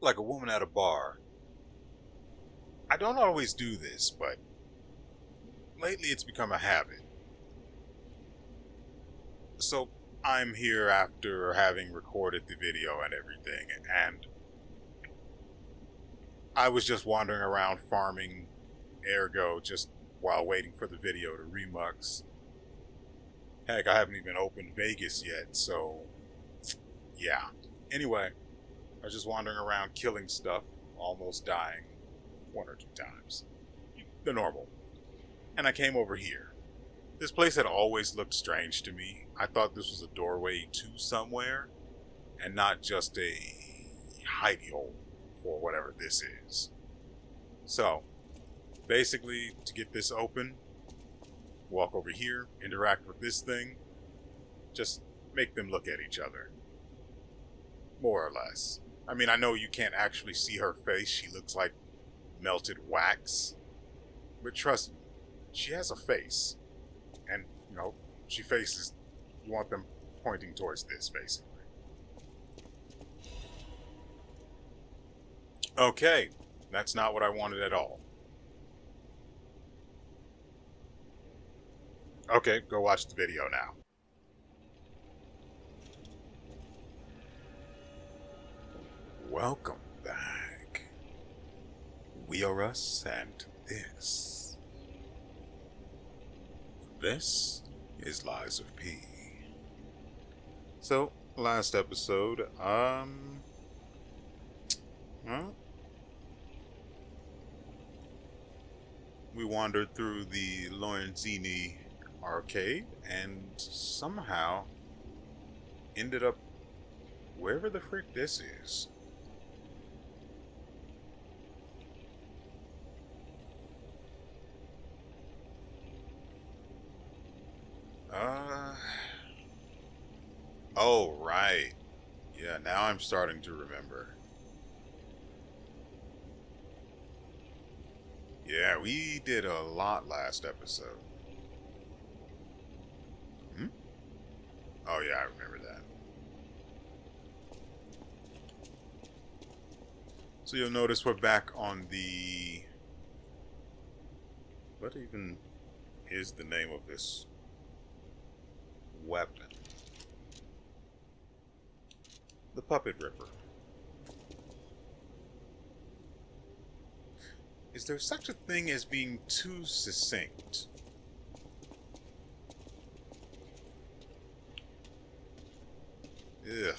like a woman at a bar. I don't always do this, but lately it's become a habit. So I'm here after having recorded the video and everything, and I was just wandering around farming ergo just while waiting for the video to remux. Heck, I haven't even opened Vegas yet, so yeah. Anyway, I was just wandering around killing stuff, almost dying one or two times. The normal. And I came over here. This place had always looked strange to me. I thought this was a doorway to somewhere, and not just a hidey hole for whatever this is. So, basically, to get this open, walk over here, interact with this thing, just make them look at each other. More or less. I mean, I know you can't actually see her face, she looks like melted wax. But trust me, she has a face. And, she faces, you want them pointing towards this, basically. Okay, that's not what I wanted at all. Okay, go watch the video now. Welcome back. WeArEuS and this. This is Lies of P. So, last episode, well, we wandered through the Lorenzini arcade and somehow ended up wherever the freak this is. Oh, right. Yeah, now I'm starting to remember. Yeah, we did a lot last episode. Hmm? Oh, yeah, I remember that. So you'll notice we're back on the... What even is the name of this weapon? The Puppet Ripper. Is there such a thing as being too succinct? Ugh.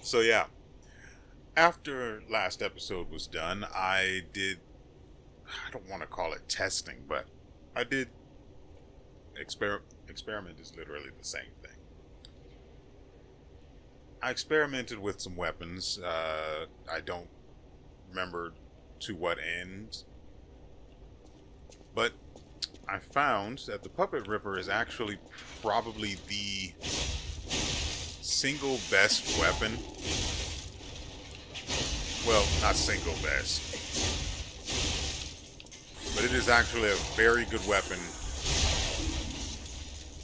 So yeah, after last episode was done, I don't want to call it testing, but I did experiment is literally the same thing. I experimented with some weapons. I don't remember to what end, but I found that the Puppet Ripper is actually probably the single best weapon. Well, not single best, but it is actually a very good weapon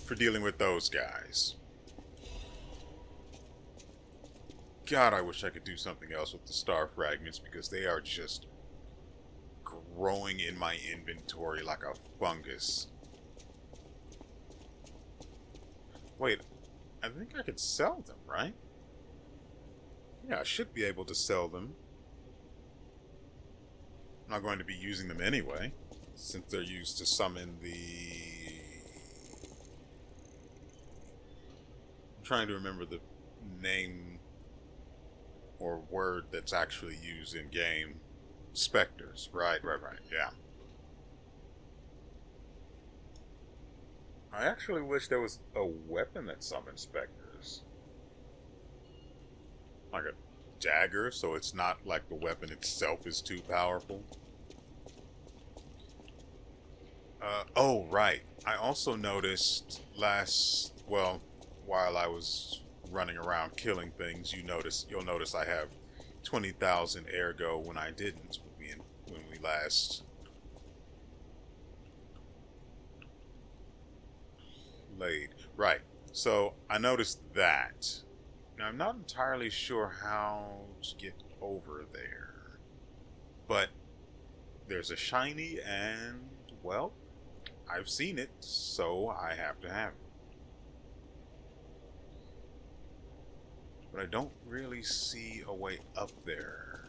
for dealing with those guys. God, I wish I could do something else with the star fragments because they are just growing in my inventory like a fungus. Wait, I think I could sell them, right? Yeah, I should be able to sell them. I'm not going to be using them anyway, since they're used to summon the... I'm trying to remember the name or word that's actually used in game. Specters. Right, yeah. I actually wish there was a weapon that summons specters. Like a dagger, so it's not like the weapon itself is too powerful. Oh, right. I also noticed while I was running around killing things, you'll notice I have 20,000 ergo when I didn't when we last blade. Right. So I noticed that. Now I'm not entirely sure how to get over there. But there's a shiny and, well, I've seen it, so I have to have it. But I don't really see a way up there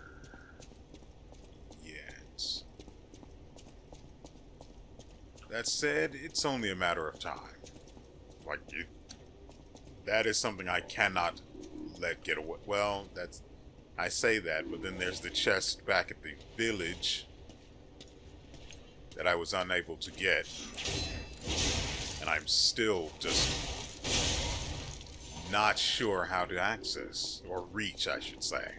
yet. That said, it's only a matter of time. Like, that is something I cannot let get away. Well, I say that, but then there's the chest back at the village that I was unable to get. And I'm still just not sure how to access, or reach, I should say.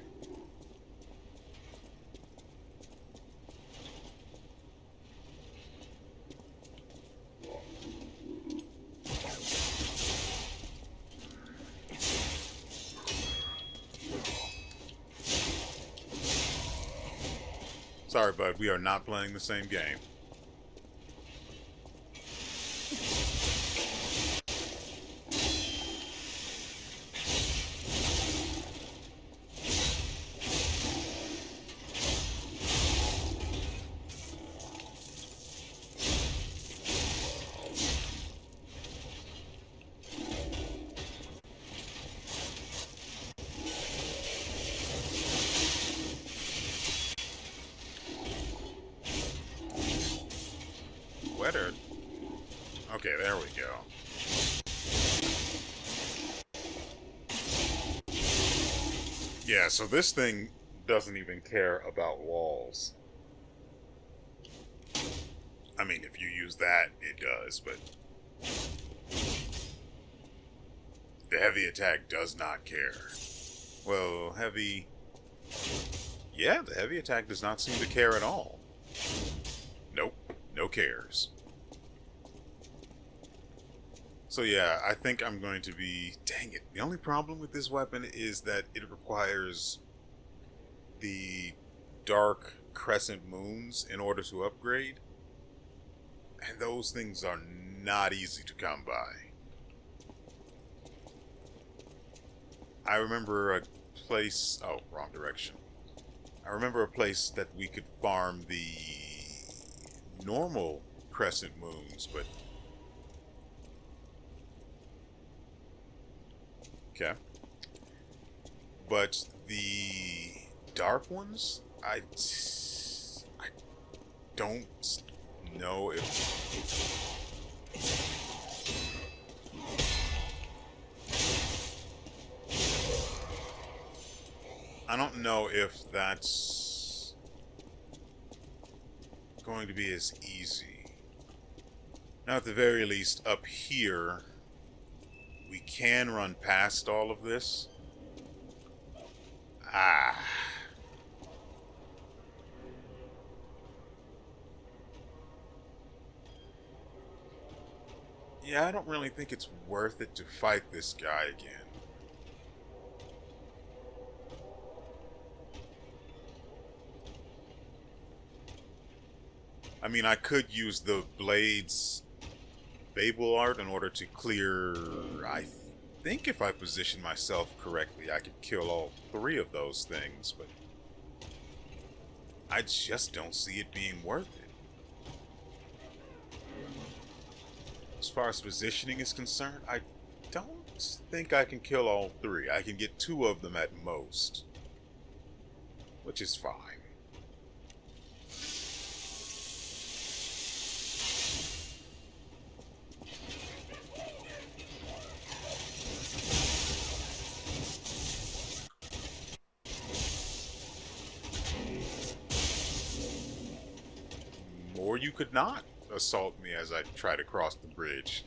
Sorry, bud, we are not playing the same game. Wetter. Okay, there we go. Yeah, so this thing doesn't even care about walls. I mean, if you use that, it does, but the heavy attack does not care. Well, heavy... Yeah, the heavy attack does not seem to care at all. Nope, no cares. So yeah, I think I'm going to be... Dang it, the only problem with this weapon is that it requires the dark crescent moons in order to upgrade. And those things are not easy to come by. I remember a place... Oh, wrong direction. I remember a place that we could farm the normal crescent moons, but... Okay. But the dark ones, I don't know if... I don't know if that's going to be as easy. Now, at the very least, up here, we can run past all of this. Ah. Yeah, I don't really think it's worth it to fight this guy again. I mean, I could use the Blade's Fable art in order to clear... I think if I position myself correctly, I could kill all three of those things, but I just don't see it being worth it. As far as positioning is concerned, I don't think I can kill all three. I can get two of them at most, which is fine. Or you could not assault me as I try to cross the bridge.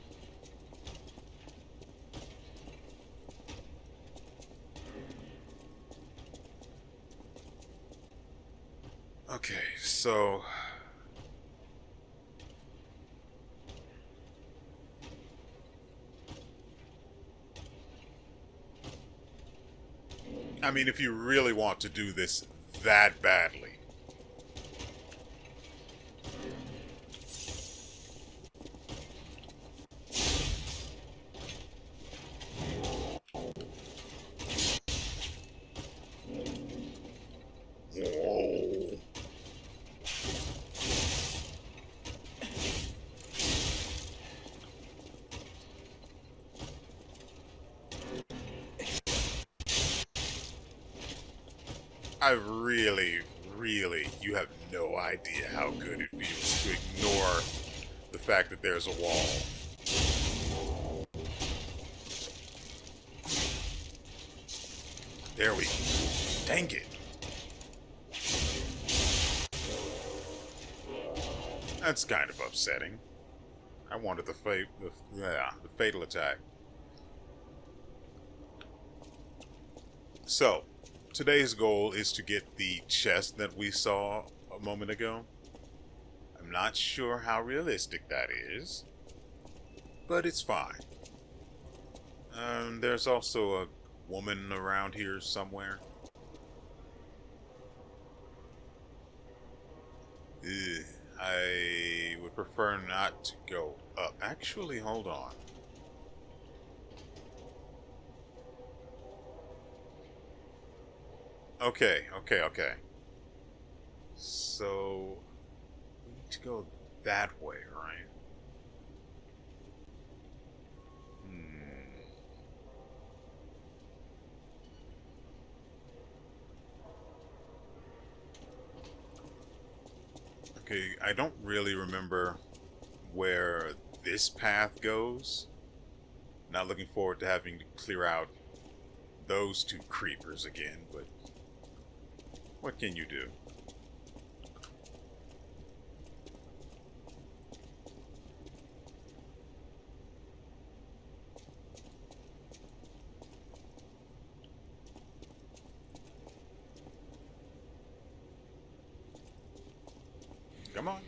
Okay, so... I mean, if you really want to do this that badly, I really, really, you have no idea how good it feels to ignore the fact that there's a wall. There we go. Dang it. That's kind of upsetting. I wanted the fatal attack. So, today's goal is to get the chest that we saw a moment ago. I'm not sure how realistic that is, but it's fine. There's also a woman around here somewhere. Ugh, I would prefer not to go up. Actually, hold on. Okay. So, we need to go that way, right? Okay, I don't really remember where this path goes. Not looking forward to having to clear out those two creepers again, but what can you do? Come on.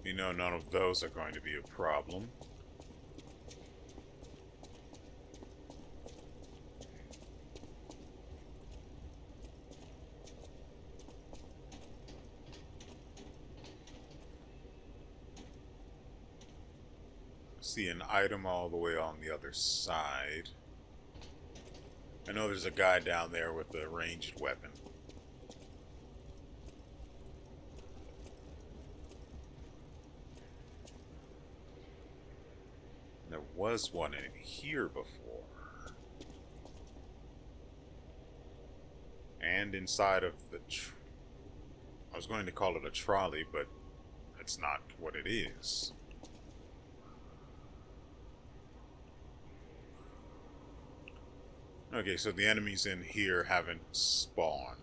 You know, none of those are going to be a problem. See an item all the way on the other side. I know there's a guy down there with a ranged weapon. There was one in here before. And inside of the... I was going to call it a trolley, but that's not what it is. Okay, so the enemies in here haven't spawned.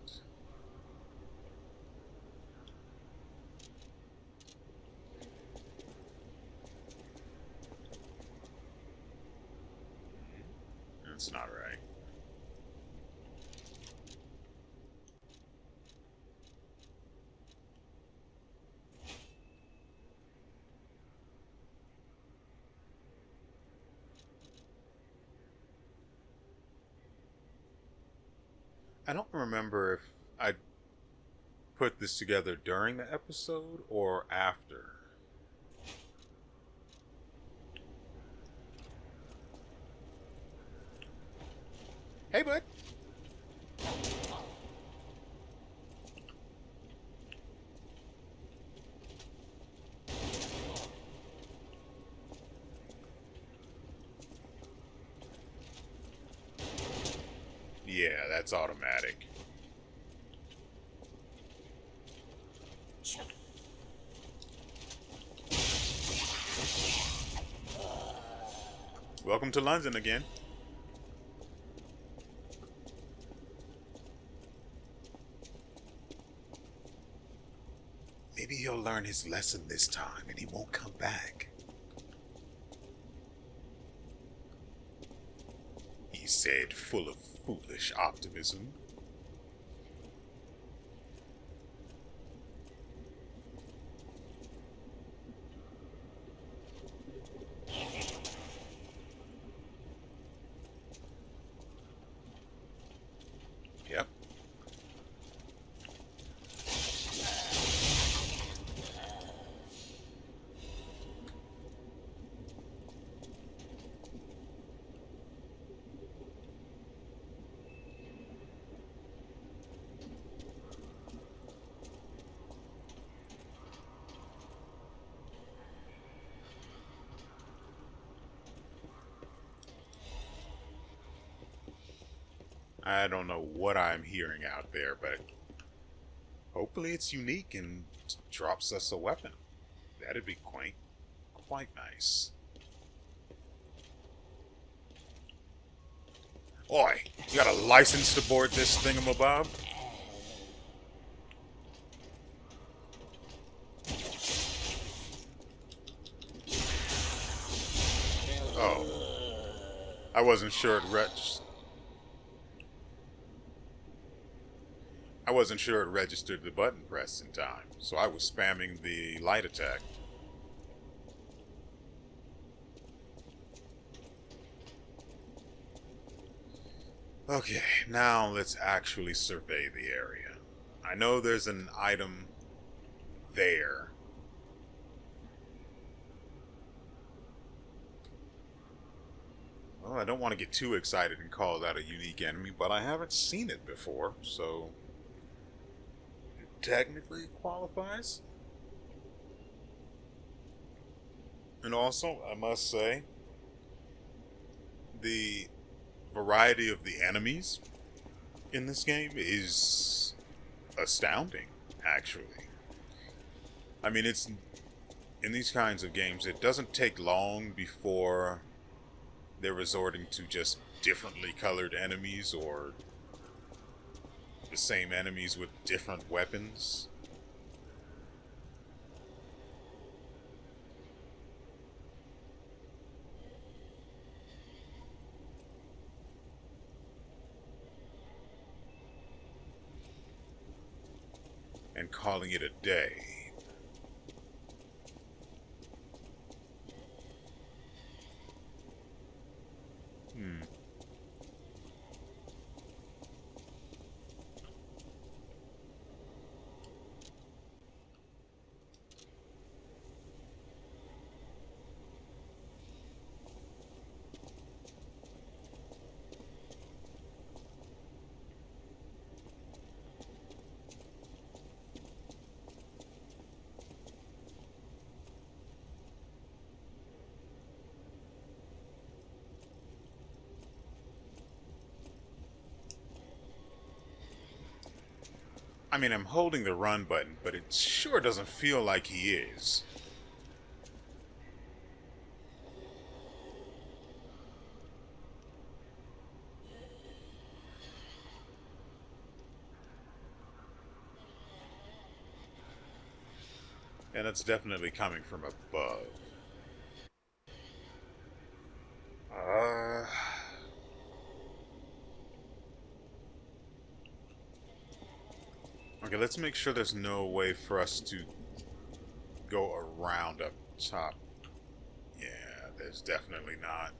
That's not right. I don't remember if I put this together during the episode or after. Hey, bud. Yeah, that's automatic. Welcome to London again. Maybe he'll learn his lesson this time and he won't come back. He said, full of foolish optimism. Yep. I don't know what I'm hearing out there, but hopefully it's unique and drops us a weapon. That'd be quite nice. Oi, you got a license to board this thingamabob? Oh, I wasn't sure it registered the button press in time, so I was spamming the light attack. Okay, now let's actually survey the area. I know there's an item there. Well, I don't want to get too excited and call that a unique enemy, but I haven't seen it before, so it technically qualifies. And also, I must say, the variety of the enemies in this game is astounding, actually. I mean, it's in these kinds of games, it doesn't take long before they're resorting to just differently colored enemies or the same enemies with different weapons. And calling it a day. I mean, I'm holding the run button, but it sure doesn't feel like he is. And it's definitely coming from above. Uh... Okay, let's make sure there's no way for us to go around up top. Yeah, there's definitely not.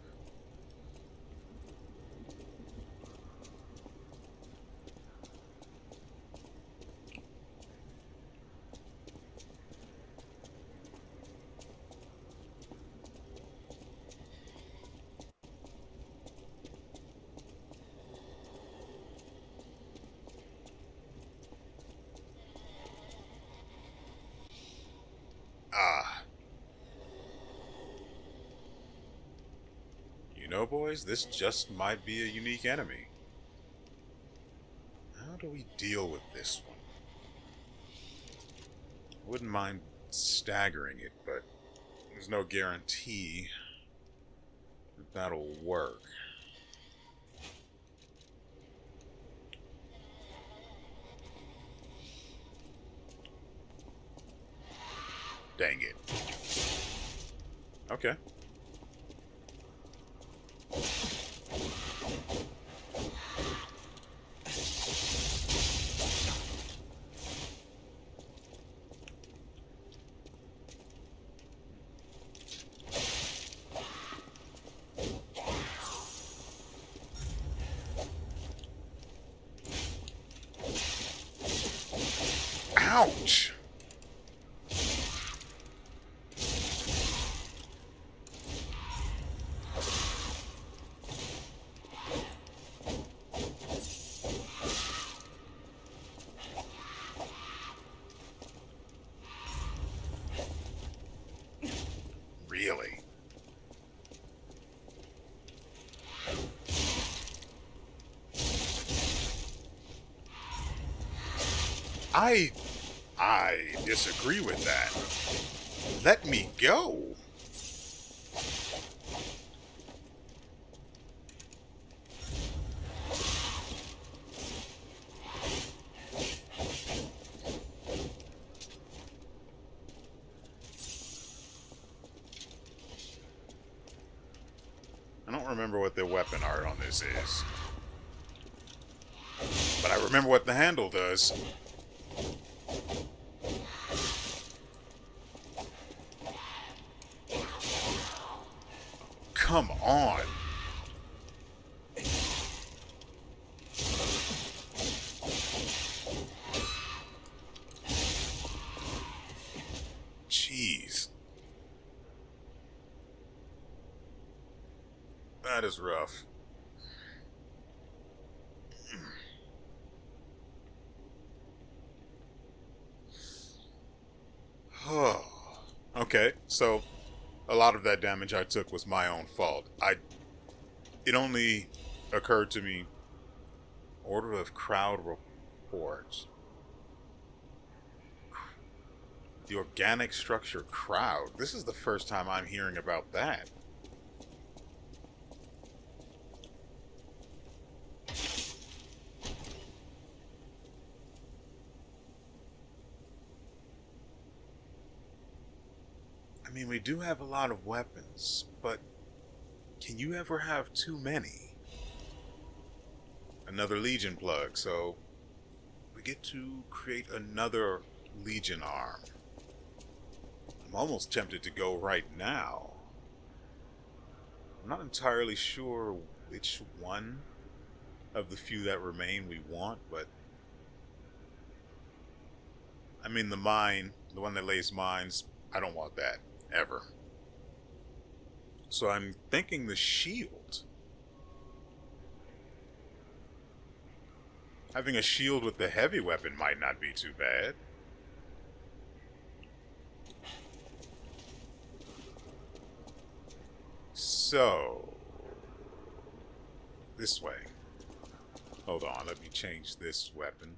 Ah. You know, boys, this just might be a unique enemy. How do we deal with this one? Wouldn't mind staggering it, but there's no guarantee that that'll work. Dang it. Okay. Ouch! Really? I disagree with that. Let me go. I don't remember what the weapon art on this is, but I remember what the handle does. Come on. Jeez. That is rough. Okay, so a lot of that damage I took was my own fault. It only occurred to me, order of crowd report. The organic structure crowd. This is the first time I'm hearing about that. I mean, we do have a lot of weapons, but can you ever have too many? Another Legion plug, so we get to create another Legion arm. I'm almost tempted to go right now. I'm not entirely sure which one of the few that remain we want, but I mean the mine, the one that lays mines, I don't want that. Ever. So I'm thinking the shield. Having a shield with the heavy weapon might not be too bad. So, this way. Hold on, let me change this weapon.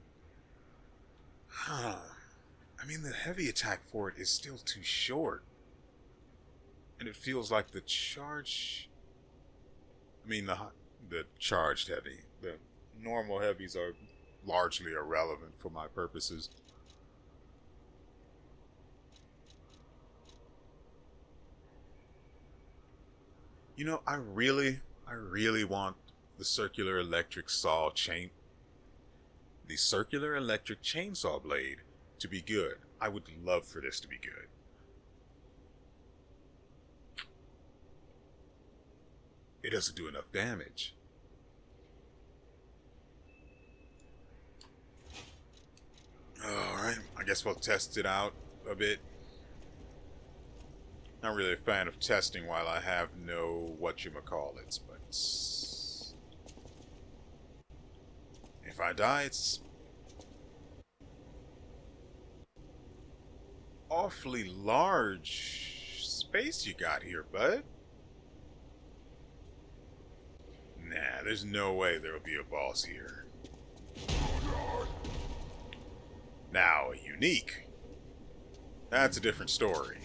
Huh. I mean, the heavy attack for it is still too short. And it feels like the charge... I mean, the charged heavy. The normal heavies are largely irrelevant for my purposes. You know, I really want the circular electric the circular electric chainsaw blade to be good. I would love for this to be good. It doesn't do enough damage. Alright, I guess we'll test it out a bit. Not really a fan of testing while I have no whatchamacallits, but if I die, it's awfully large space you got here, bud. Nah, there's no way there'll be a boss here. Now, unique. That's a different story.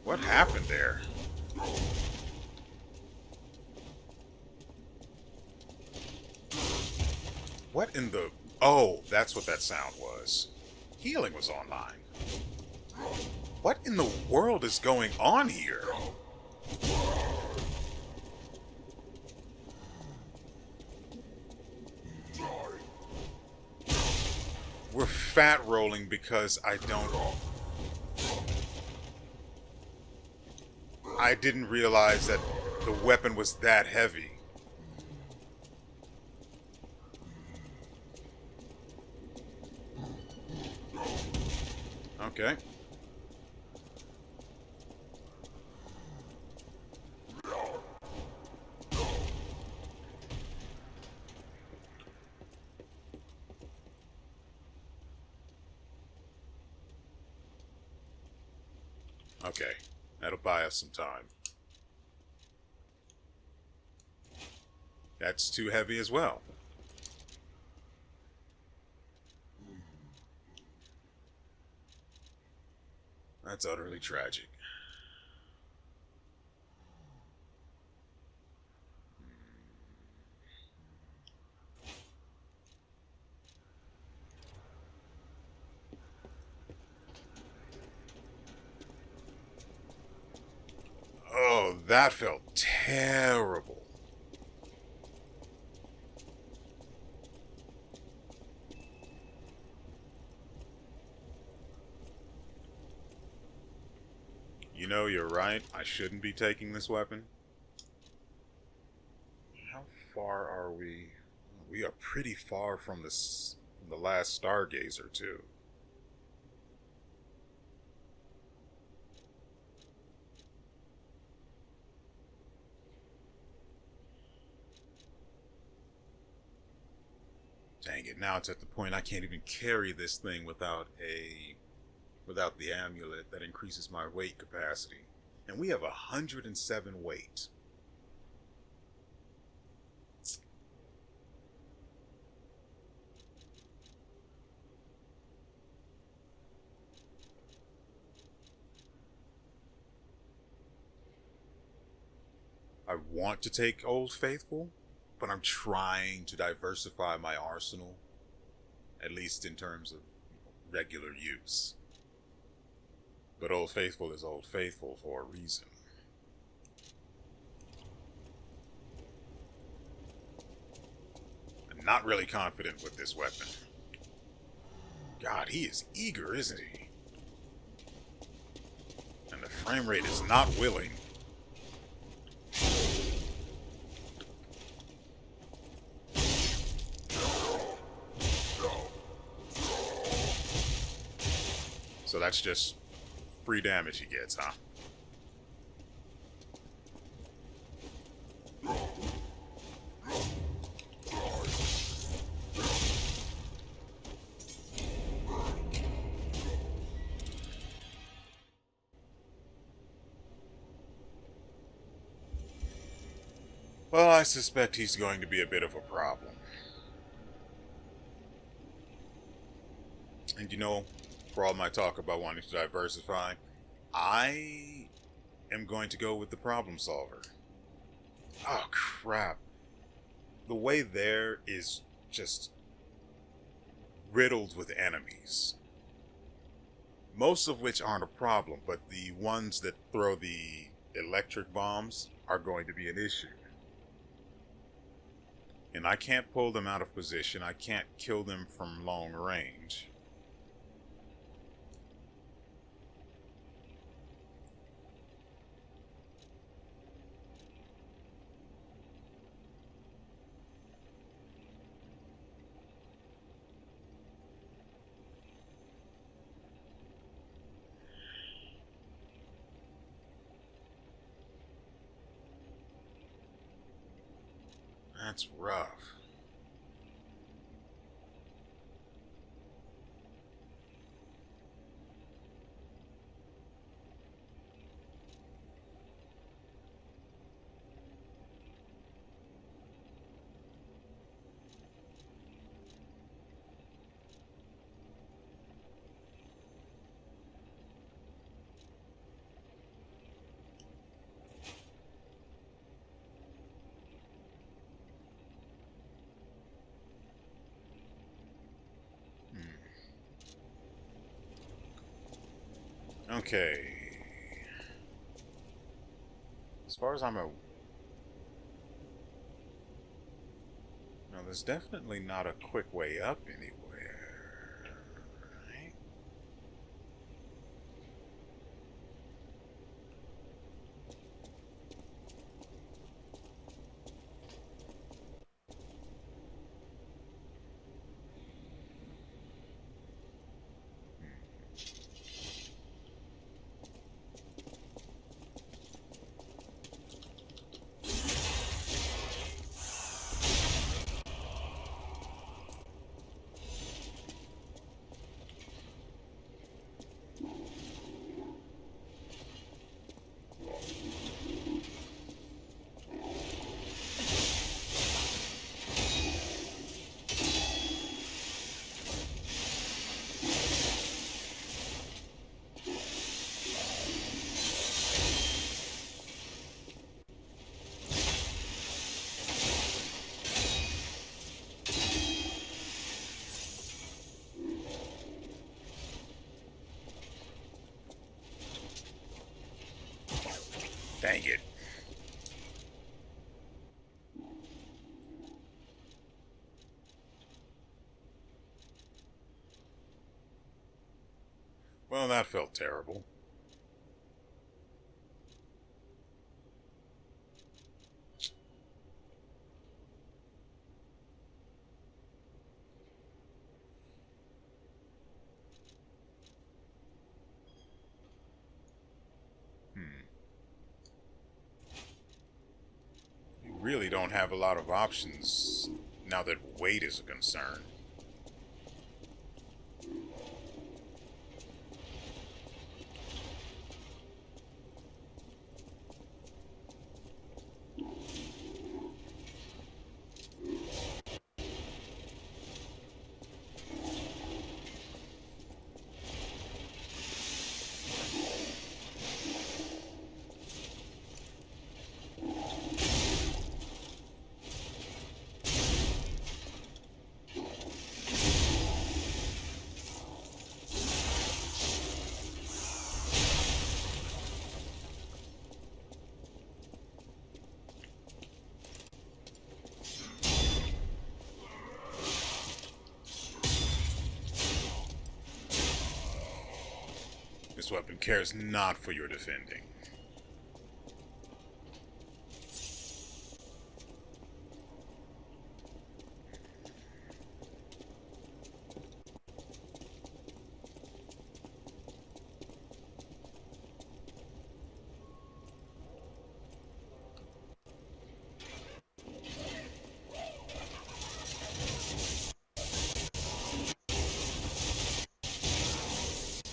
What happened there? What in the... Oh, that's what that sound was. Healing was online. What in the world is going on here? We're fat rolling because I didn't realize that the weapon was that heavy. Okay. Okay, that'll buy us some time. That's too heavy as well. That's utterly tragic. Oh, that felt terrible. You know, you're right. I shouldn't be taking this weapon. How far are we? We are pretty far from this, from the last Stargazer, too. Dang it! Now it's at the point I can't even carry this thing without the amulet that increases my weight capacity. And we have 107 weight. I want to take Old Faithful, but I'm trying to diversify my arsenal, at least in terms of regular use. But Old Faithful is Old Faithful for a reason. I'm not really confident with this weapon. God, he is eager, isn't he? And the frame rate is not willing. So that's just free damage he gets, huh? Well, I suspect he's going to be a bit of a problem. And you know, for all my talk about wanting to diversify, I am going to go with the problem solver. Oh, crap. The way there is just riddled with enemies. Most of which aren't a problem, but the ones that throw the electric bombs are going to be an issue. And I can't pull them out of position. I can't kill them from long range. That's rough. Okay. As far as I'm a... No, there's definitely not a quick way up anywhere. Right? Well, that felt terrible. You really don't have a lot of options now that weight is a concern. This weapon cares not for your defending.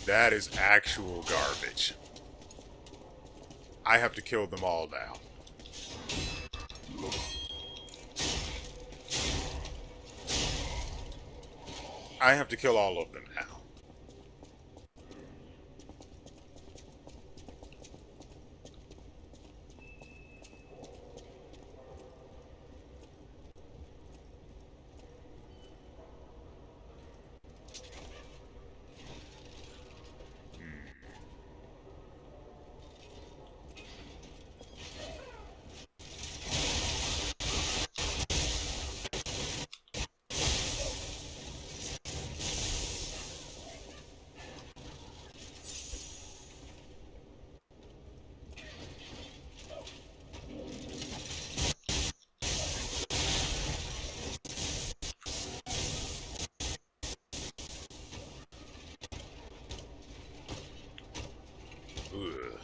That is actual garbage. I have to kill them all now. I have to kill all of them now. Ugh.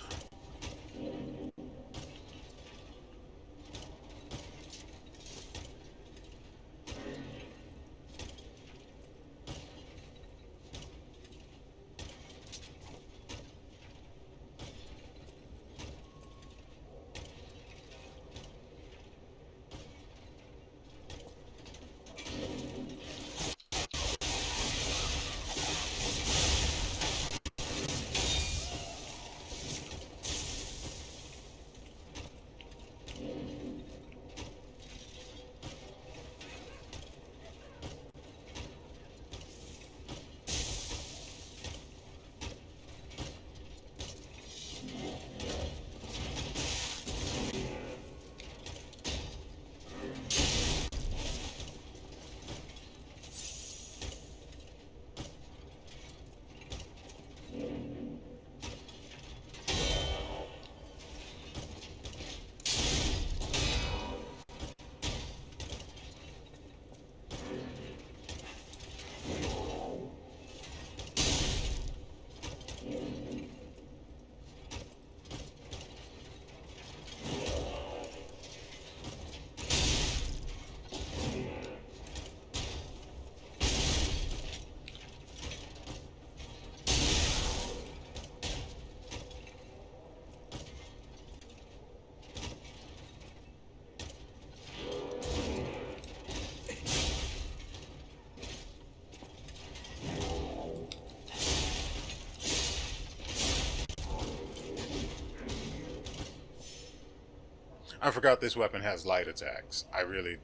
I forgot this weapon has light attacks. I really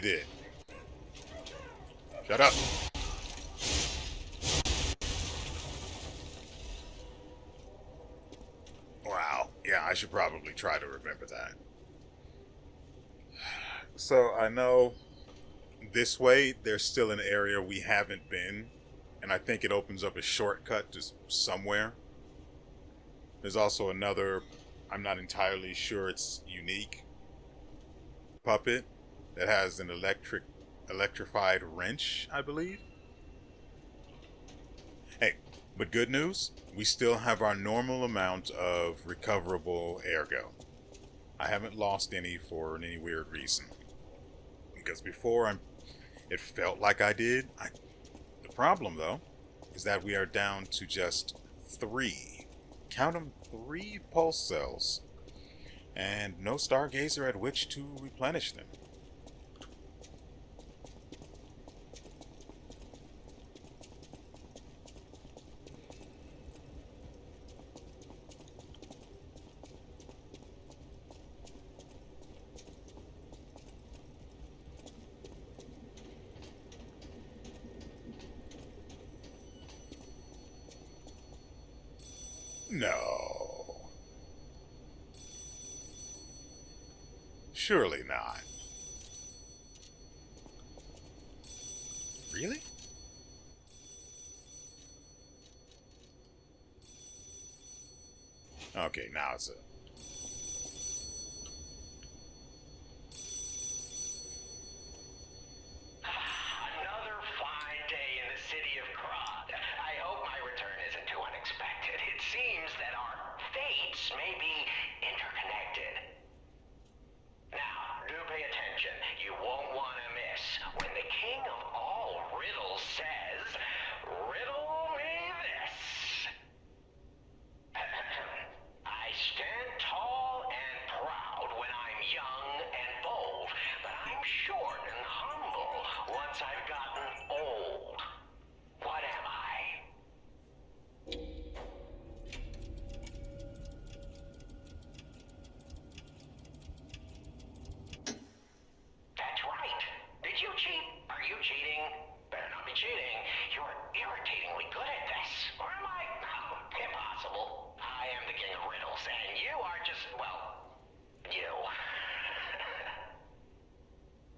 did. Shut up. Wow. Yeah, I should probably try to remember that. So I know this way there's still an area we haven't been and I think it opens up a shortcut to somewhere. There's also another, I'm not entirely sure it's unique, puppet that has an electrified wrench, I believe. Hey, but good news, we still have our normal amount of recoverable ergo. I haven't lost any for any weird reason. Because before it felt like I did. The problem though is that we are down to just 3. Count them, 3 pulse cells. And no stargazer at which to replenish them. No. Surely not. Really? Okay, now it's a... Another fine day in the city of Krod. I hope my return isn't too unexpected. It seems that our fates may be interconnected. Now, do pay attention. You won't want to miss when the king of all riddles says, "Riddle me this." I stand tall and proud when I'm young and bold, but I'm short and humble once I've gotten old. What am I? That's right. Did you cheat? Are you cheating? Better not be cheating. You're irritatingly good at this. Or am I? Oh, impossible. I am the king of riddles, and you are just, well, you.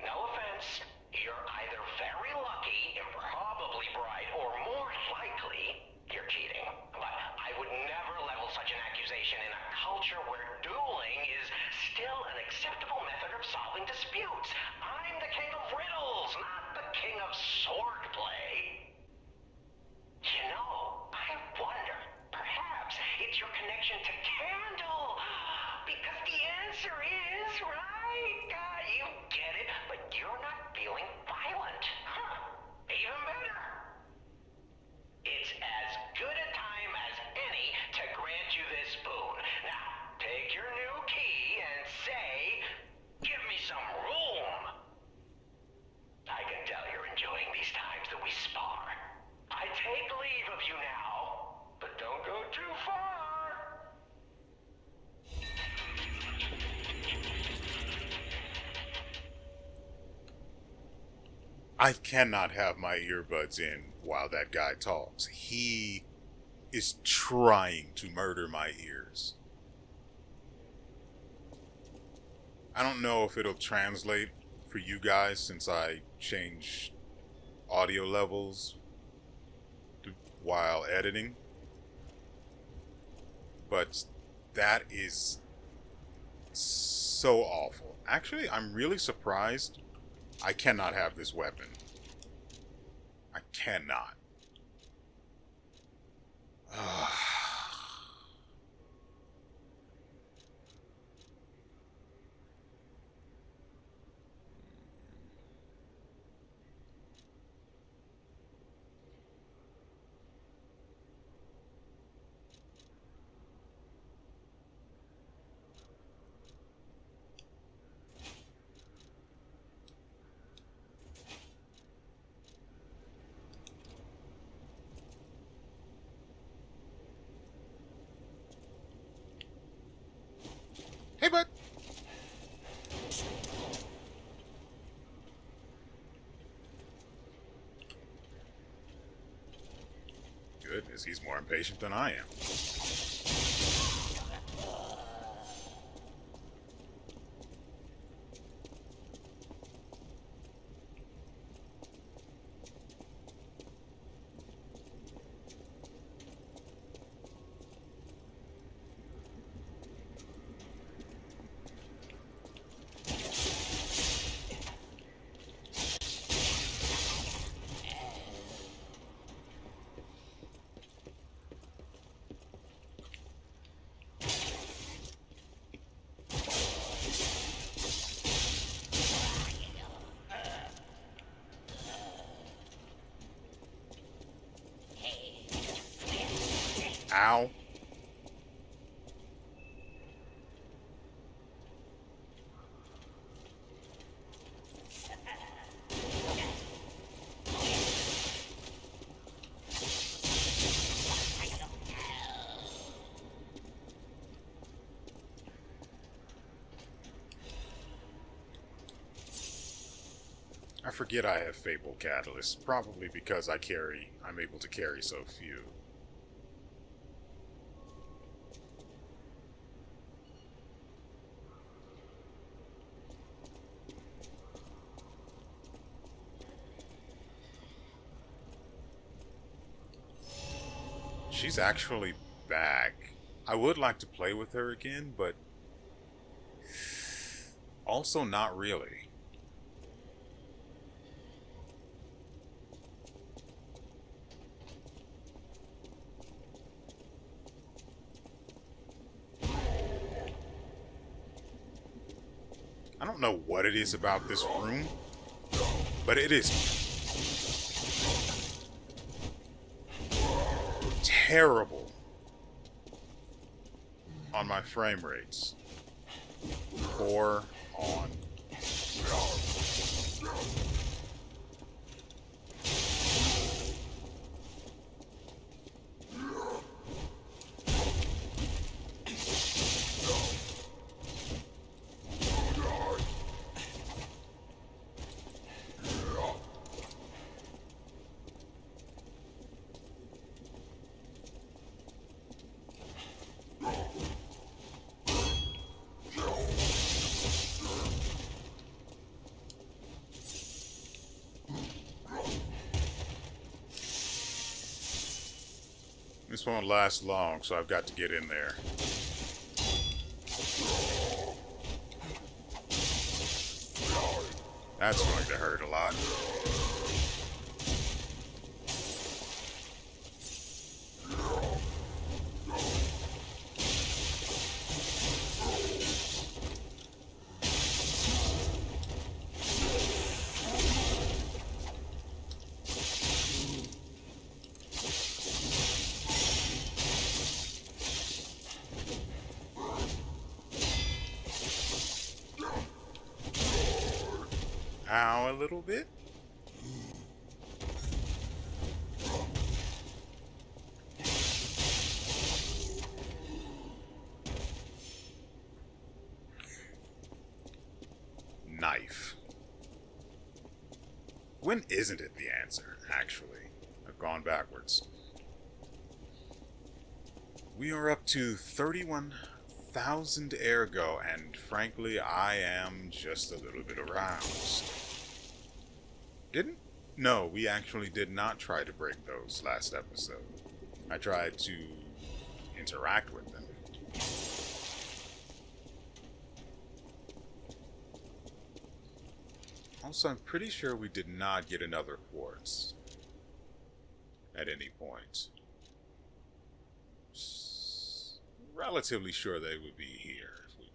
No offense. You're either very lucky, improbably bright, or more likely, you're cheating. But I would never level such an accusation in a culture where dueling is still an acceptable method of solving disputes. I'm the king of riddles, not the king of swordplay. You know, I wonder, perhaps it's your connection to Candle. Because the answer is, right? You get it, but you're not feeling violent. Huh. Even better. It's as good a time as any to grant you this boon. Now, take your new key and say, "Give me some room." I can tell you're enjoying these times that we spar. I take leave of you now, but don't go too far. I cannot have my earbuds in while that guy talks. He is trying to murder my ears. I don't know if it'll translate for you guys since I changed audio levels while editing. But that is so awful. Actually, I'm really surprised I cannot have this weapon. I cannot. Hey, bud. Goodness, he's more impatient than I am. Ow. I forget I have Fable Catalyst, probably because I'm able to carry so few. She's actually back. I would like to play with her again, but also not really. I don't know what it is about this room, but it is terrible on my frame rates. 4 on. This won't last long, so I've got to get in there. That's going to hurt a lot. Ow, a little bit. Knife. When isn't it the answer, actually? I've gone backwards. We are up to 31,000 ergo, and frankly, I am just a little bit aroused. No, we actually did not try to break those last episode. I tried to interact with them. Also, I'm pretty sure we did not get another quartz at any point. Relatively sure they would be here if we did.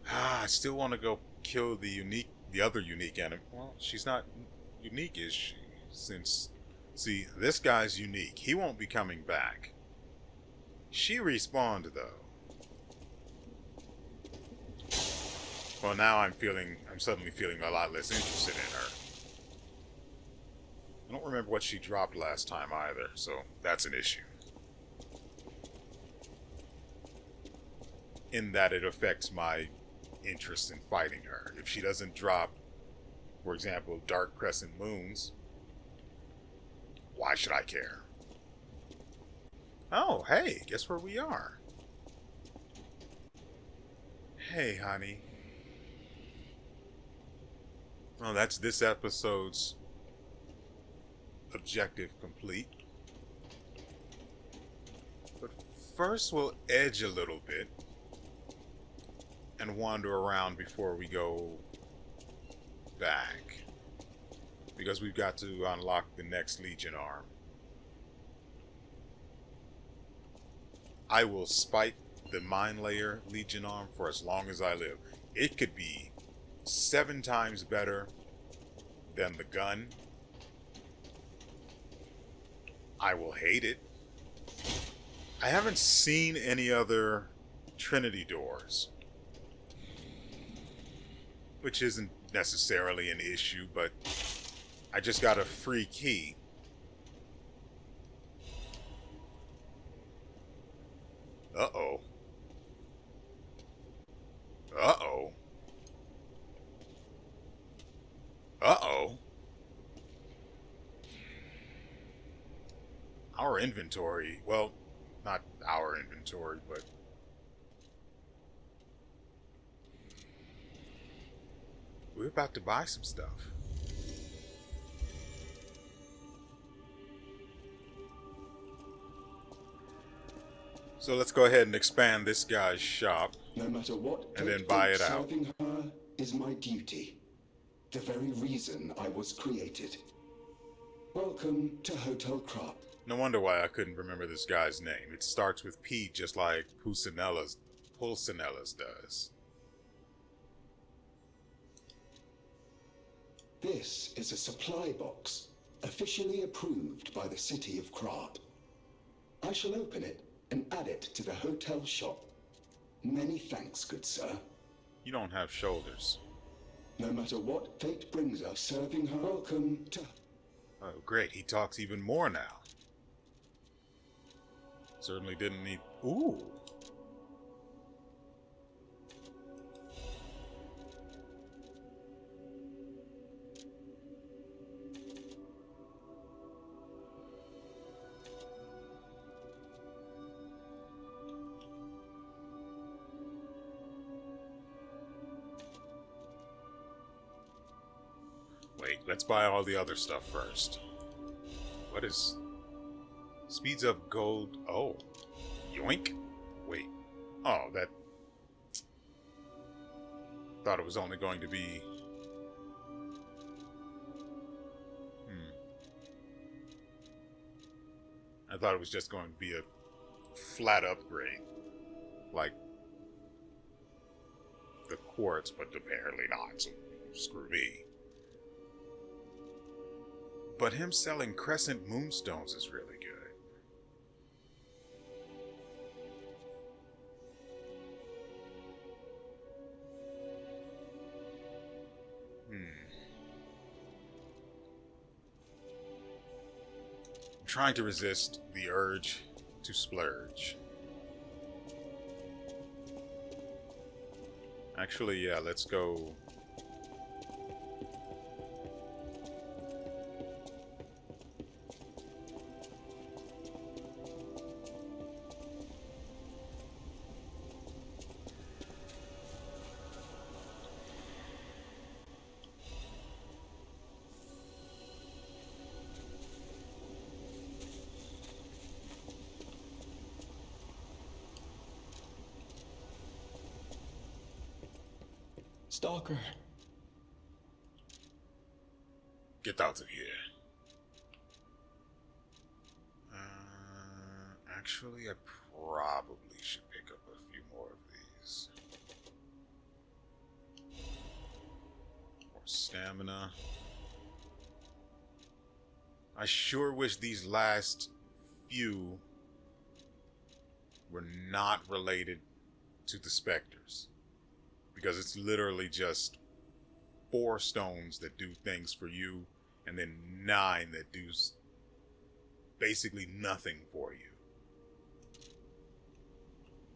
I still want to go kill the other unique enemy. Well, she's not unique, is she? Since, see, this guy's unique. He won't be coming back. She respawned, though. Well, now I'm suddenly feeling a lot less interested in her. I don't remember what she dropped last time either, so that's an issue. In that it affects my interest in fighting her. If she doesn't drop, for example, Dark Crescent Moons, why should I care? Oh, hey, guess where we are? Hey, honey. Oh, that's this episode's objective complete. But first we'll edge a little bit and wander around before we go back. because we've got to unlock the next Legion arm. I will spike the Mine Layer Legion arm for as long as I live. It could be 7 times better than the gun. I will hate it. I haven't seen any other Trinity doors, which isn't necessarily an issue, but I just got a free key. Uh-oh. Uh-oh. Uh-oh. Our inventory, well, not our inventory, but we're about to buy some stuff. So let's go ahead and expand this guy's shop. No matter what, and then buy it out. Serving her is my duty. The very reason I was created. Welcome to Hotel Crop. No wonder why I couldn't remember this guy's name. It starts with P, just like Pulcinella's does. This is a supply box, officially approved by the city of Crop. I shall open it and add it to the hotel shop. Many thanks, good sir. You don't have shoulders. No matter what fate brings us, serving her. Welcome to... Oh, great. He talks even more now. Certainly didn't need... Ooh. Wait, let's buy all the other stuff first. What is... Speeds up gold... Oh. Yoink? Wait. Oh, that... Thought it was only going to be... I thought it was just going to be a flat upgrade. Like... the quartz, but apparently not, so screw me. But him selling crescent moonstones is really good. I'm trying to resist the urge to splurge. Actually, yeah, let's go... Stalker. Get out of here. Actually, I probably should pick up a few more of these. More stamina. I sure wish these last few were not related to the specters. Because it's literally just 4 stones that do things for you, and then 9 that do basically nothing for you.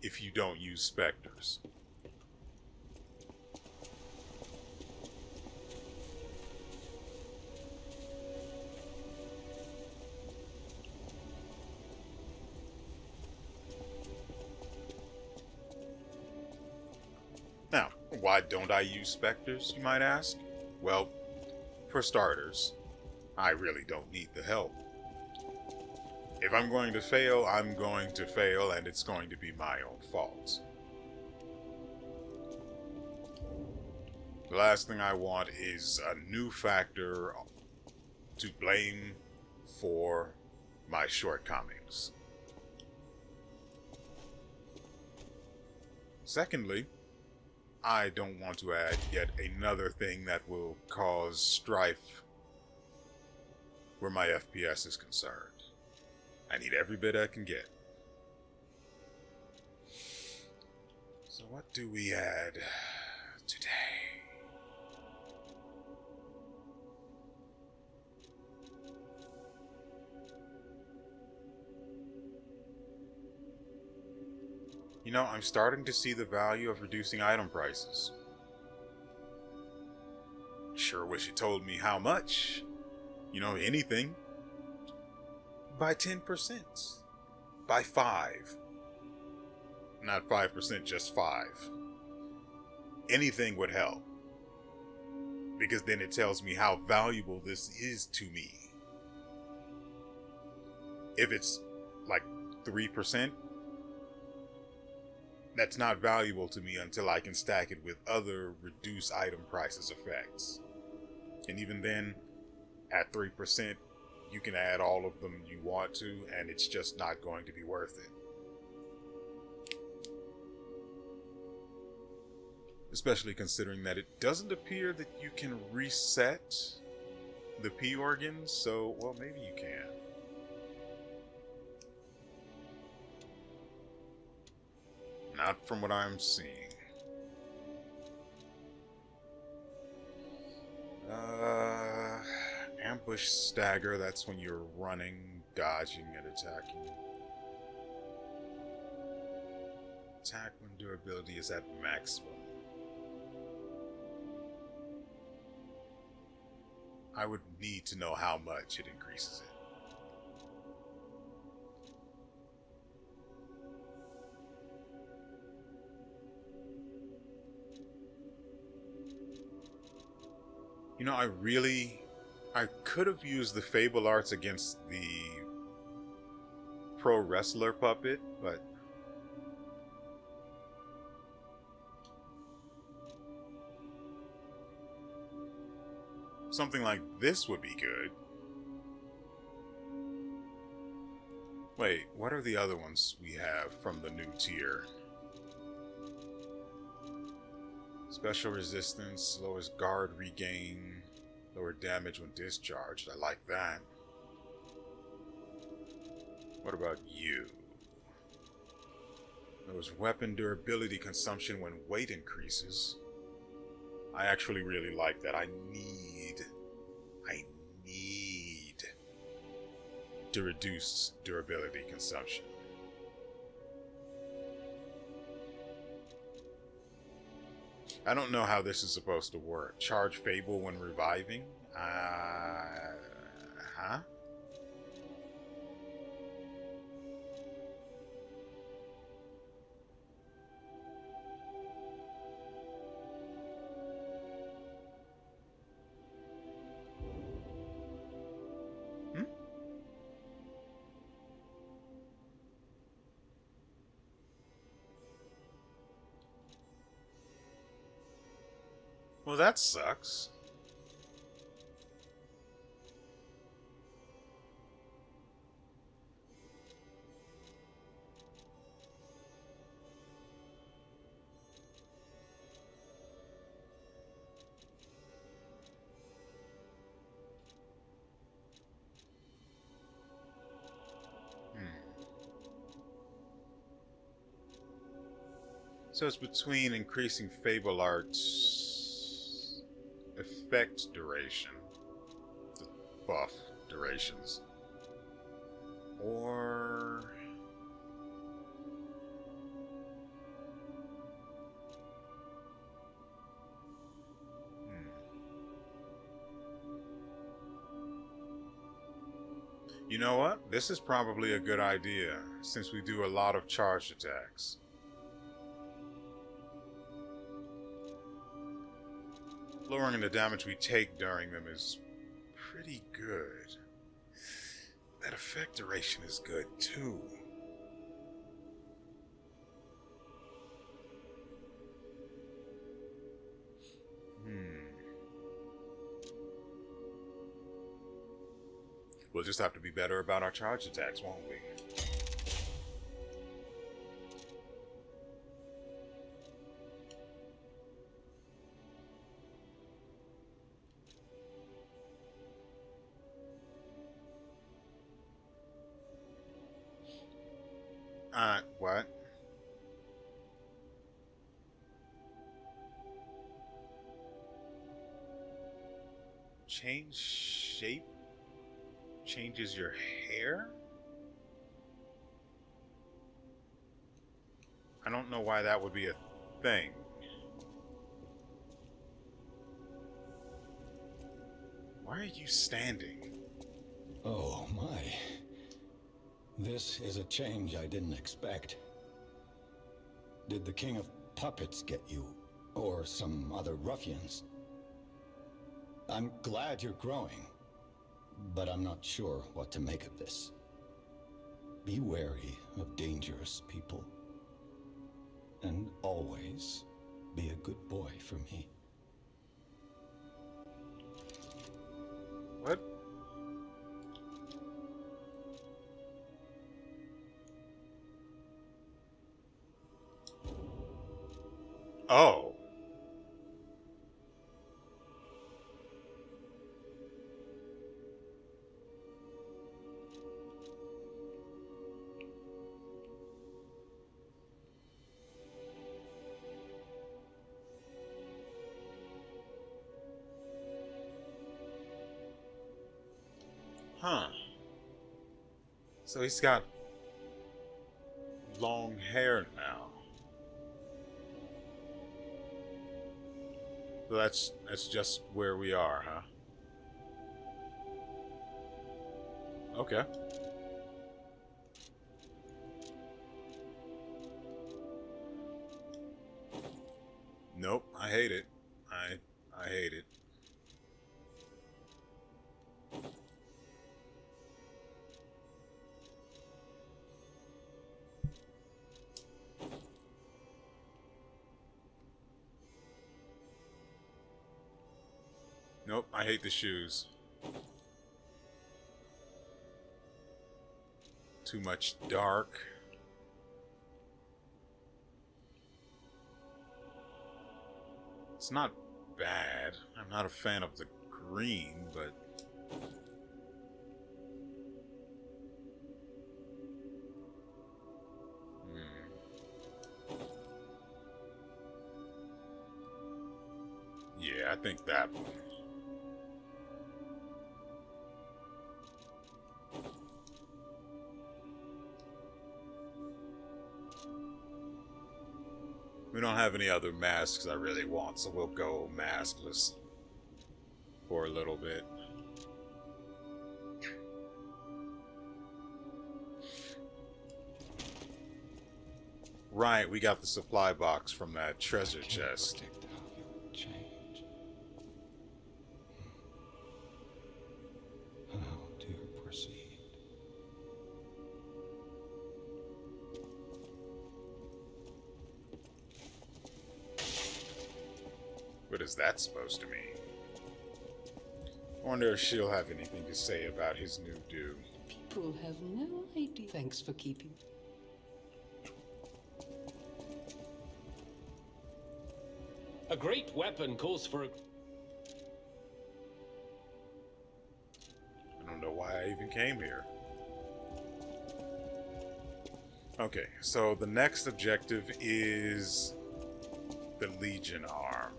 If you don't use specters. Now, why don't I use specters, you might ask? Well, for starters, I really don't need the help. If I'm going to fail, I'm going to fail, and it's going to be my own fault. The last thing I want is a new factor to blame for my shortcomings. Secondly, I don't want to add yet another thing that will cause strife where my FPS is concerned. I need every bit I can get. So what do we add today? You know, I'm starting to see the value of reducing item prices. Sure wish you told me how much. You know, anything. By 10%. By 5. Not 5%, just 5. Anything would help. Because then it tells me how valuable this is to me. If it's like 3%, that's not valuable to me until I can stack it with other reduced item prices effects. And even then, at 3%, you can add all of them you want to, and it's just not going to be worth it. Especially considering that it doesn't appear that you can reset the P organs, so, well, maybe you can. Not from what I'm seeing. Ambush stagger, that's when you're running, dodging, and attacking. Attack when durability is at maximum. I would need to know how much it increases it. You know, I could have used the Fable Arts against the pro wrestler puppet, but something like this would be good. Wait, what are the other ones we have from the new tier? Special resistance, lowers guard regain, lower damage when discharged. I like that. What about you? Lowers weapon durability consumption when weight increases. I actually really like that. I need to reduce durability consumption. I don't know how this is supposed to work. Charge Fable when reviving? Huh? Well, that sucks. So it's between increasing Fable Arts effect duration, the buff durations, or you know what? This is probably a good idea since we do a lot of charged attacks. Lowering the damage we take during them is pretty good. That effect duration is good too. We'll just have to be better about our charge attacks, won't we? What? Change shape? Changes your hair? I don't know why that would be a thing. Why are you standing? Oh my. This is a change I didn't expect. Did the King of Puppets get you? Or some other ruffians? I'm glad you're growing, but I'm not sure what to make of this. Be wary of dangerous people. And always be a good boy for me. What? Oh. Huh. So he's got long hair now. So that's just where we are, huh? Okay. Nope, I hate it. I hate it. Nope, I hate the shoes. Too much dark. It's not bad. I'm not a fan of the green, but... Yeah, I think that one. We don't have any other masks I really want, so we'll go maskless for a little bit. Right, we got the supply box from that treasure chest. Predict how you'll change. How to proceed. What is that supposed to mean? I wonder if she'll have anything to say about his new do. People have no idea. Thanks for keeping. A great weapon calls for a... I don't know why I even came here. Okay, so the next objective is the Legion arm.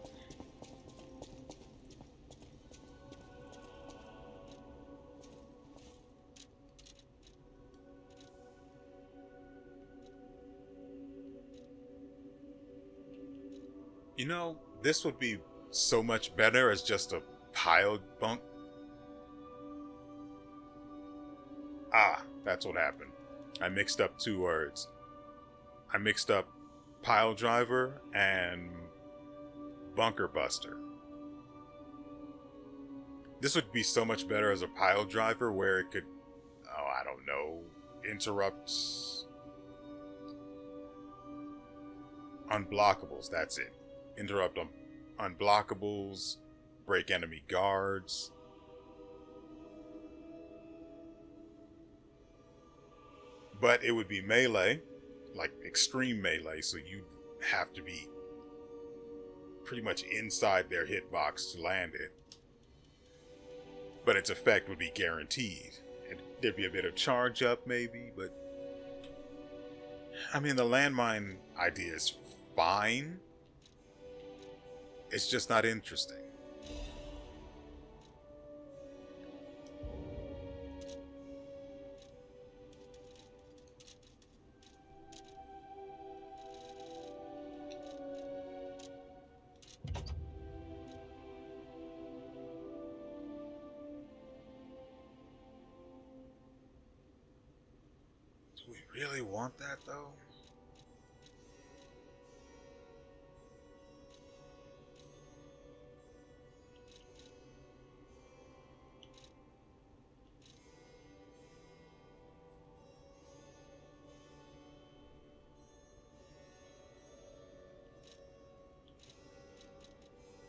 You know, this would be so much better as just a piled bunk. Ah, that's what happened. I mixed up two words. I mixed up pile driver and bunker buster. This would be so much better as a pile driver where it could, oh, I don't know, interrupt unblockables, that's it. Interrupt unblockables, break enemy guards. But it would be melee, like extreme melee, so you'd have to be pretty much inside their hitbox to land it. But its effect would be guaranteed. And there'd be a bit of charge up maybe, but I mean, the landmine idea is fine. It's just not interesting. Do we really want that, though?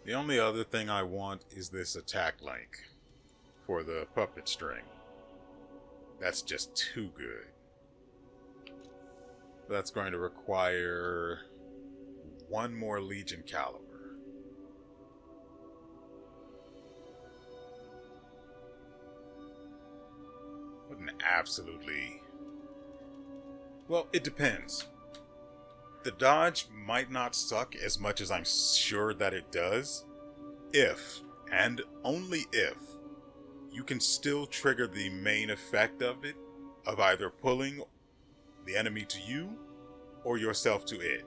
The only other thing I want is this attack link for the puppet string. That's just too good. That's going to require one more Legion caliber. What an absolutely... Well, it depends. The dodge might not suck as much as I'm sure that it does, if, and only if, you can still trigger the main effect of it, of either pulling the enemy to you, or yourself to it,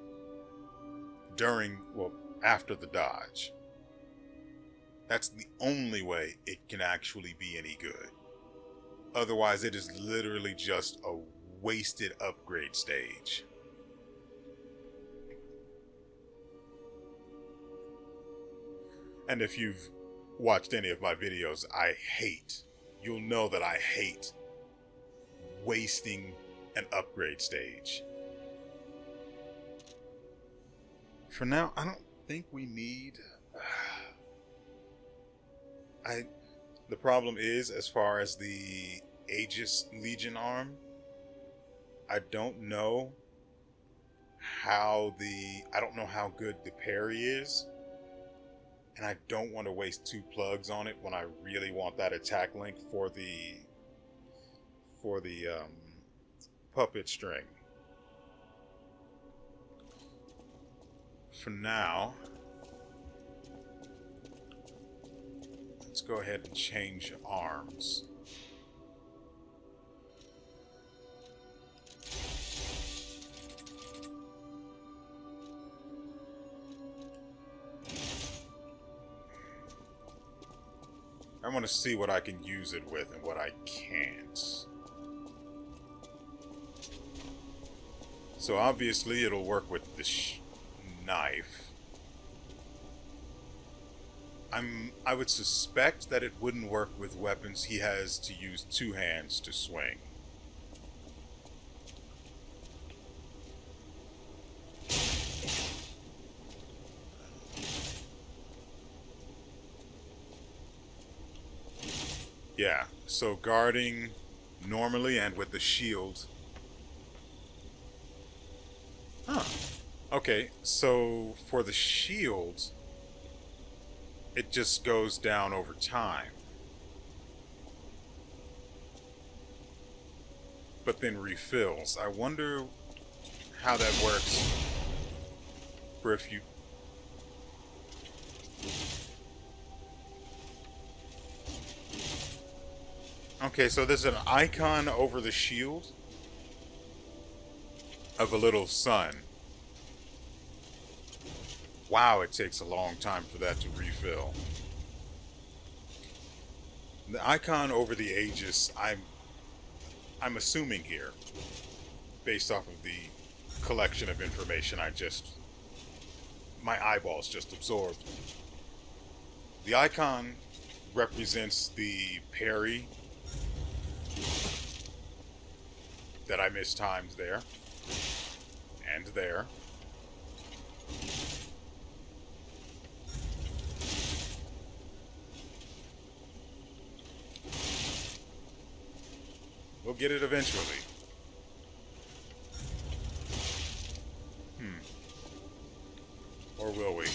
during, well, after the dodge. That's the only way it can actually be any good. Otherwise, it is literally just a wasted upgrade stage. And if you've watched any of my videos, you'll know that I hate wasting an upgrade stage. For now, I don't think we need... The problem is, as far as the Aegis Legion arm, I don't know how good the parry is. And I don't want to waste 2 plugs on it when I really want that attack link for the puppet string. For now, let's go ahead and change arms. I want to see what I can use it with and what I can't. So obviously it'll work with the knife. I would suspect that it wouldn't work with weapons he has to use 2 hands to swing. Yeah, so guarding normally and with the shield. Huh. Okay, so for the shield, it just goes down over time. But then refills. I wonder how that works for if you... Okay, so there's an icon over the shield of a little sun. Wow, it takes a long time for that to refill. The icon over the Aegis, I'm assuming here, based off of the collection of information my eyeballs just absorbed. The icon represents the parry that I mistimed there and there. We'll get it eventually. Or will we?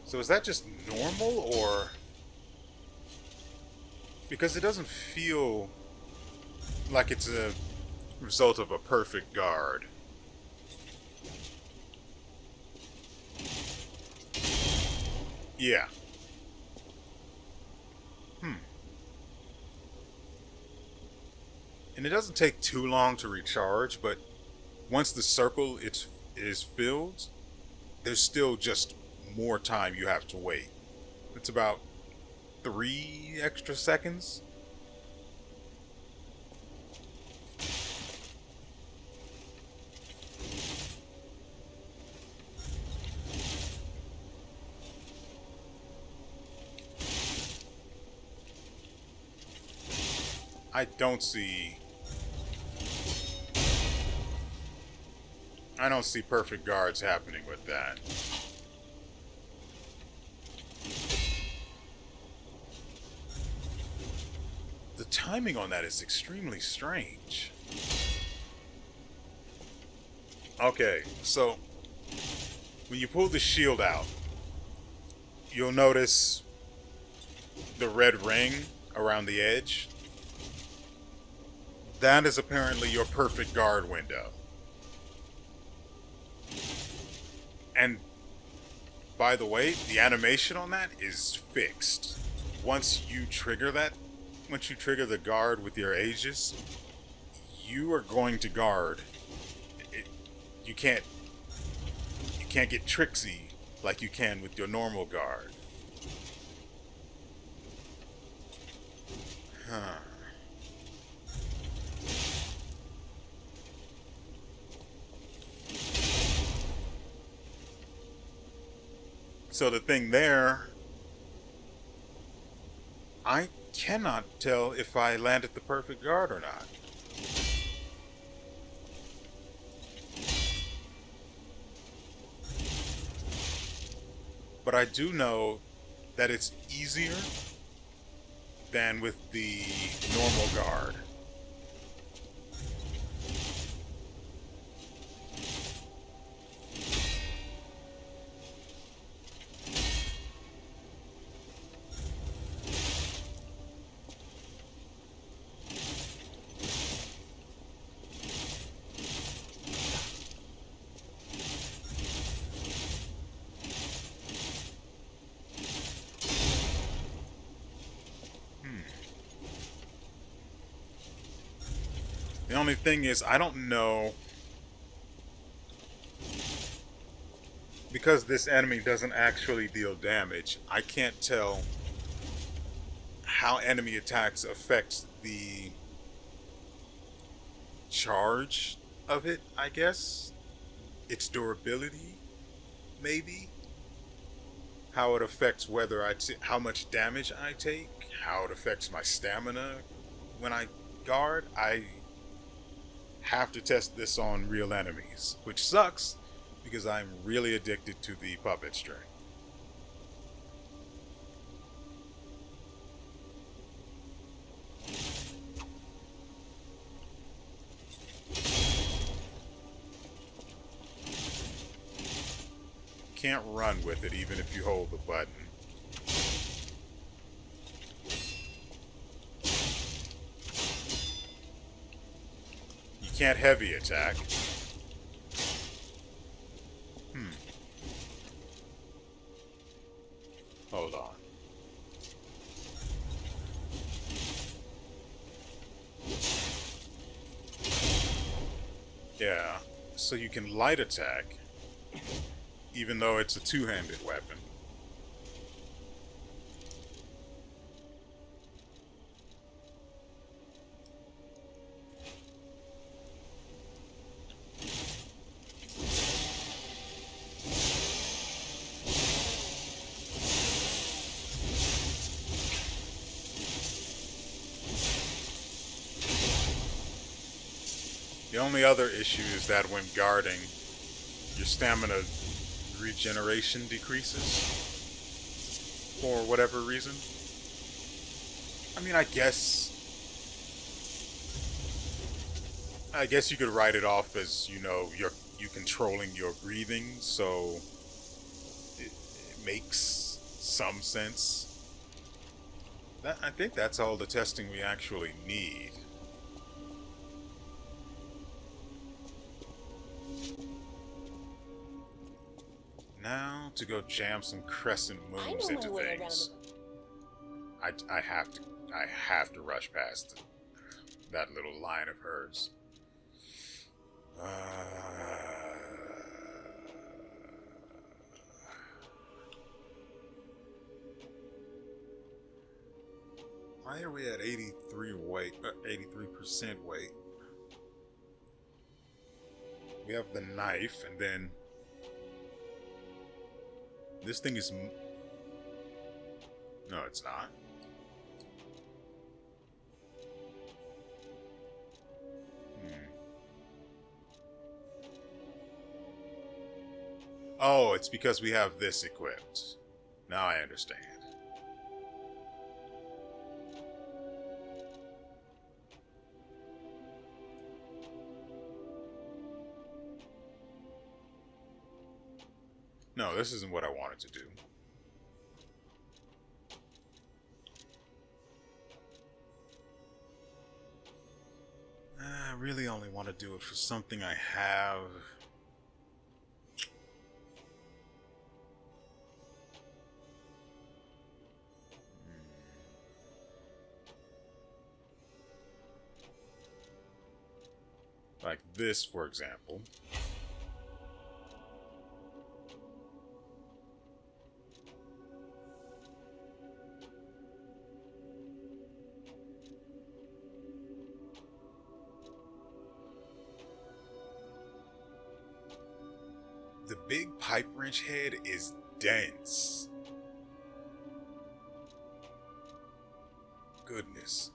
So is that just normal, or... Because it doesn't feel like it's a result of a perfect guard. Yeah. And it doesn't take too long to recharge, but once the circle is filled, there's still just more time you have to wait. It's about 3 extra seconds. I don't see perfect guards happening with that. The timing on that is extremely strange. Okay, so when you pull the shield out, you'll notice the red ring around the edge. That is apparently your perfect guard window. And by the way, the animation on that is fixed. Once you trigger the guard with your Aegis, you are going to guard. You can't get tricksy like you can with your normal guard. Huh. So the thing there, I cannot tell if I landed the perfect guard or not. But I do know that it's easier than with the normal guard. The only thing is, I don't know, because this enemy doesn't actually deal damage, I can't tell how enemy attacks affects the charge of it, I guess. Its durability, maybe. How it affects how much damage I take, how it affects my stamina when I guard. I have to test this on real enemies, which sucks because I'm really addicted to the puppet string. Can't run with it even if you hold the button. Can't heavy attack. Hold on. Yeah, so you can light attack, even though it's a two-handed weapon. The only other issue is that when guarding, your stamina regeneration decreases. for whatever reason. I mean, I guess you could write it off as, you know, you controlling your breathing, so it makes some sense. I think that's all the testing we actually need. Now to go jam some crescent moons into things. I have to rush past that little line of hers. Why are we at 83 weight? 83% weight. We have the knife, and then this thing is. No, it's not. Oh, it's because we have this equipped. Now I understand. No, this isn't what I wanted to do. I really only want to do it for something I have. Like this, for example. The big pipe wrench head is dense. Goodness.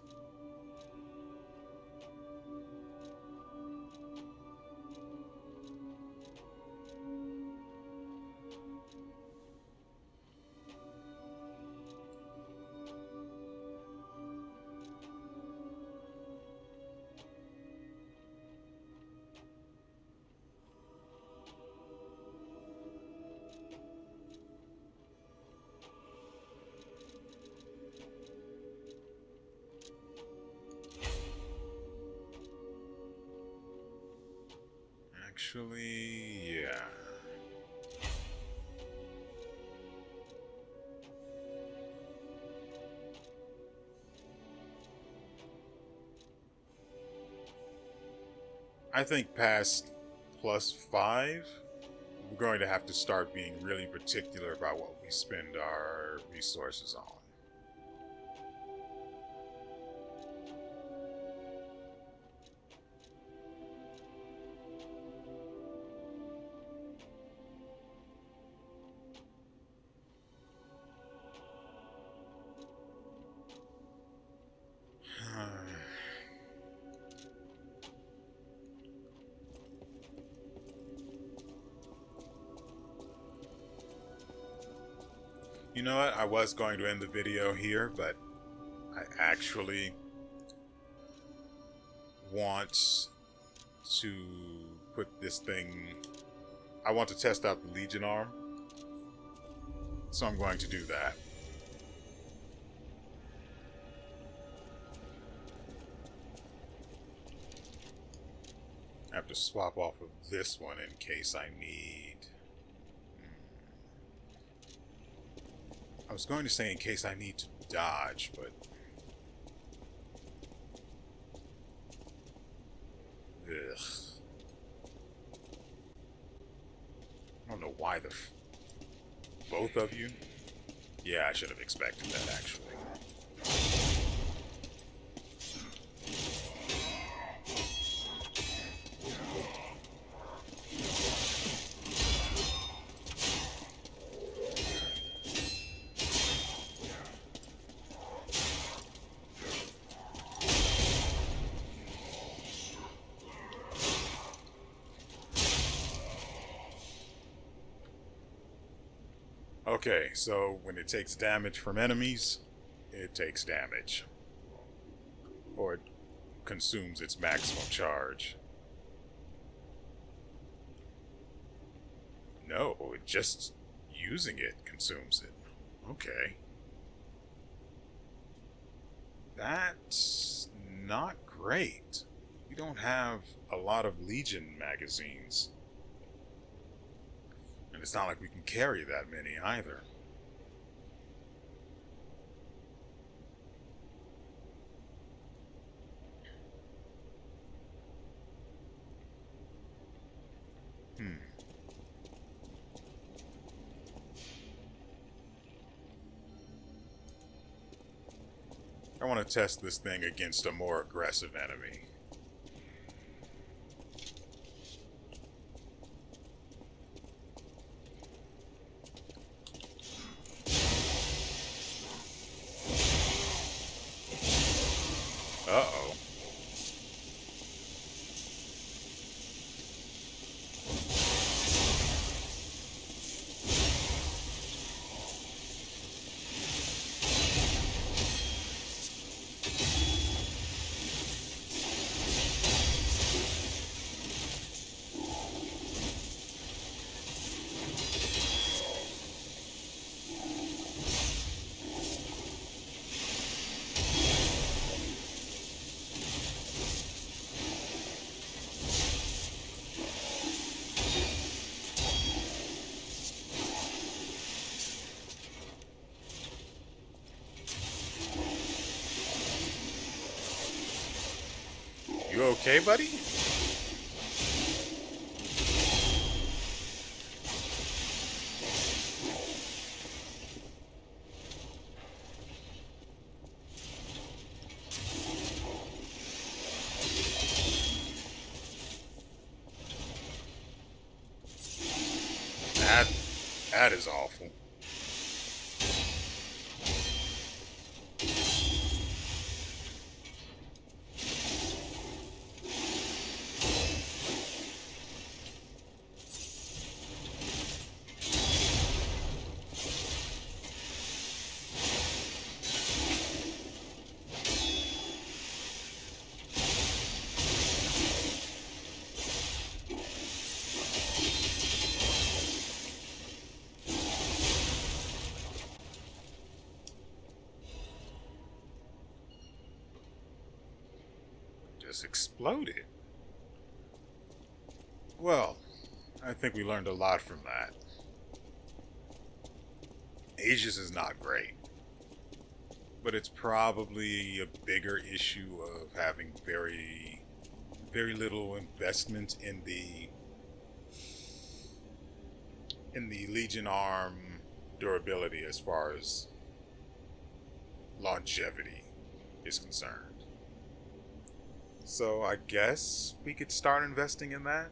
Actually, yeah. I think past +5, we're going to have to start being really particular about what we spend our resources on. You know what? I was going to end the video here, but I actually want to put this thing... I want to test out the Legion arm, so I'm going to do that. I have to swap off of this one in case I need... I was going to say in case I need to dodge, but... Ugh. I don't know why both of you? Yeah, I should have expected that, actually. Okay, so when it takes damage from enemies, it takes damage. Or it consumes its maximum charge. No, it just using it consumes it. Okay. That's not great. We don't have a lot of Legion magazines. And it's not like we can carry that many either. I want to test this thing against a more aggressive enemy. Uh-oh. You okay, buddy? That is awful. Just exploded. Well, I think we learned a lot from that. Aegis is not great, but it's probably a bigger issue of having very little investment in the Legion arm durability as far as longevity is concerned. So I guess we could start investing in that.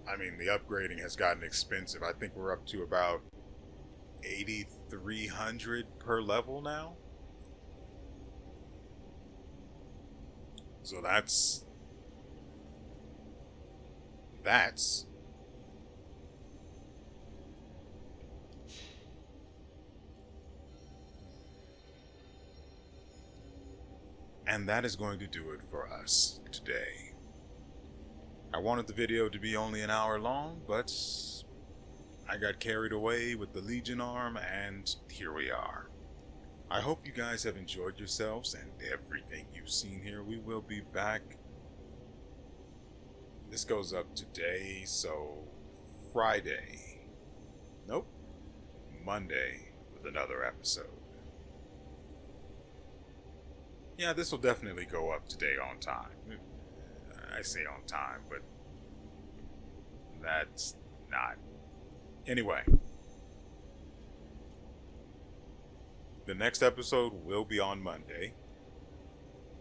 I mean, the upgrading has gotten expensive. I think we're up to about 8,300 per level now. So that's and that is going to do it for us today. I wanted the video to be only an hour long, but I got carried away with the Legion arm, and here we are. I hope you guys have enjoyed yourselves and everything you've seen here. We will be back. This goes up today, so Friday. Nope. Monday with another episode. Yeah, this will definitely go up today on time. I say on time, but that's not. Anyway, the next episode will be on Monday.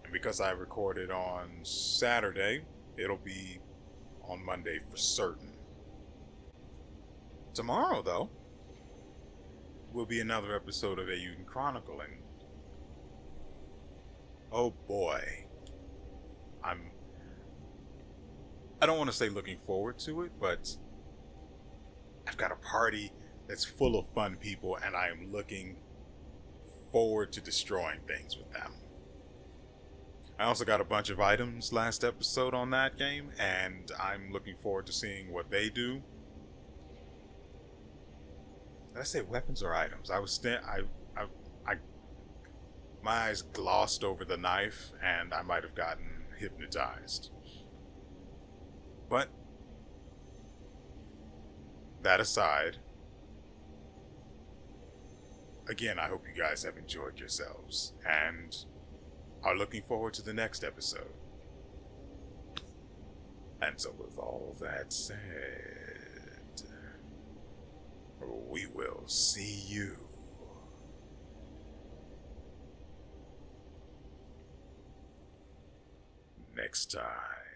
And because I recorded on Saturday, it'll be on Monday for certain. Tomorrow, though, will be another episode of Eiyuden Chronicle, and oh boy, I don't want to say looking forward to it, but I've got a party that's full of fun people, and I am looking forward to destroying things with them. I also got a bunch of items last episode on that game, and I'm looking forward to seeing what they do. Did I say weapons or items? My eyes glossed over the knife, and I might have gotten hypnotized. But that aside, again, I hope you guys have enjoyed yourselves and are looking forward to the next episode. And so with all that said, we will see you next time.